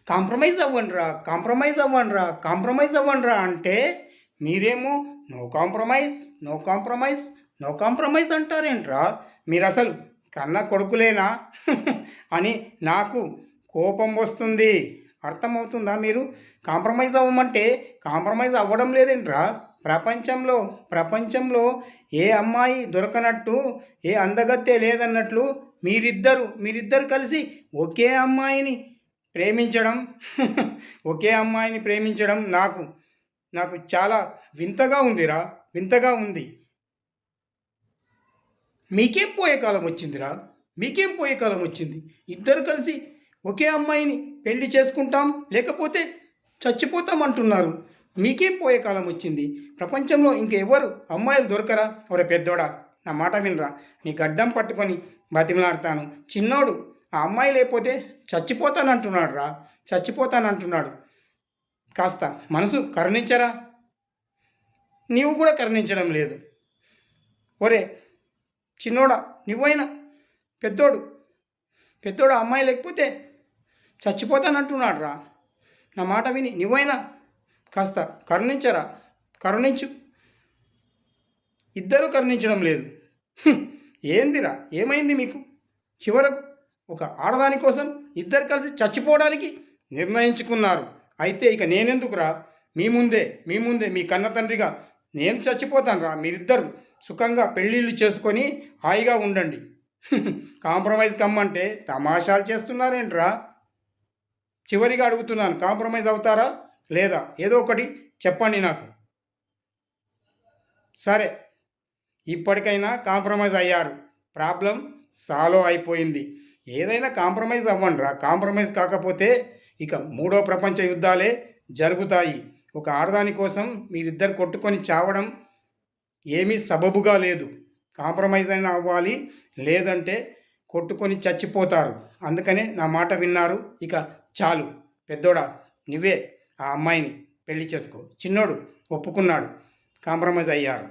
Compromise అవ్వండిరా, compromise అవ్వండిరా, compromise అవ్వండిరా అంటే మీరేమో no compromise, no compromise, no compromise అంటారేంట్రా? మీరు అసలు కన్న కొడుకులేనా అని నాకు కోపం వస్తుంది. అర్థమవుతుందా? మీరు కాంప్రమైజ్ అవ్వమంటే కాంప్రమైజ్ అవ్వడం లేదేంట్రా? ప్రపంచంలో ప్రపంచంలో ఏ అమ్మాయి దొరకనట్టు, ఏ అందగత్తె లేదన్నట్లు మీరిద్దరు కలిసి ఒకే అమ్మాయిని ప్రేమించడం ఒకే అమ్మాయిని ప్రేమించడం నాకు నాకు చాలా వింతగా ఉందిరా, వింతగా ఉంది. మీకేం పోయే కాలం వచ్చిందిరా? మీకేం పోయే కాలం వచ్చింది? ఇద్దరు కలిసి ఒకే అమ్మాయిని పెళ్లి చేసుకుంటాం, లేకపోతే చచ్చిపోతాం అంటున్నారు. మీకేం పోయే కాలం వచ్చింది? ప్రపంచంలో ఇంకెవరు అమ్మాయిలు దొరకరా? ఒరే పెద్దోడా, నా మాట వినరా, నీ గడ్డం పట్టుకొని బతిమలాడతాను. చిన్నోడు ఆ అమ్మాయి లేకపోతే చచ్చిపోతానంటున్నాడు రా, చచ్చిపోతానంటున్నాడు. కాస్త మనసు కరుణించరా? నీవు కూడా కరుణించడం లేదు. ఒరే చిన్నోడా, నువ్వైనా పెద్దోడు పెద్దోడు అమ్మాయి లేకపోతే చచ్చిపోతానంటున్నాడు రా. నా మాట విని నువ్వైనా కాస్త కరుణించరా, కరుణించు. ఇద్దరూ కరుణించడం లేదు. ఏందిరా, ఏమైంది మీకు? చివరకు ఒక ఆడదాని కోసం ఇద్దరు కలిసి చచ్చిపోవడానికి నిర్ణయించుకున్నారు. అయితే ఇక నేనెందుకురా? మీ ముందే మీ కన్న తండ్రిగా నేను చచ్చిపోతాను రా. మీరిద్దరు సుఖంగా పెళ్ళిళ్ళు చేసుకొని హాయిగా ఉండండి. కాంప్రమైజ్ కమ్మంటే తమాషాలు చేస్తున్నారేంట్రా? చివరిగా అడుగుతున్నాను, కాంప్రమైజ్ అవుతారా లేదా? ఏదో ఒకటి చెప్పండి నాకు. సరే, ఇప్పటికైనా కాంప్రమైజ్ అయ్యారు, ప్రాబ్లం సాల్వ్ అయిపోయింది. ఏదైనా కాంప్రమైజ్ అవ్వండిరా. కాంప్రమైజ్ కాకపోతే ఇక మూడో ప్రపంచ యుద్ధాలే జరుగుతాయి. ఒక ఆడదాని కోసం మీరిద్దరు కొట్టుకొని చావడం ఏమీ సబబుగా లేదు. కాంప్రమైజ్ అయినా అవ్వాలి, లేదంటే కొట్టుకొని చచ్చిపోతారు. అందుకనే నా మాట విన్నారు. ఇక చాలు. పెద్దోడా, నువ్వే ఆ అమ్మాయిని పెళ్లి చేసుకో. చిన్నోడు ఒప్పుకున్నాడు, కాంప్రమైజ్ అయ్యారు.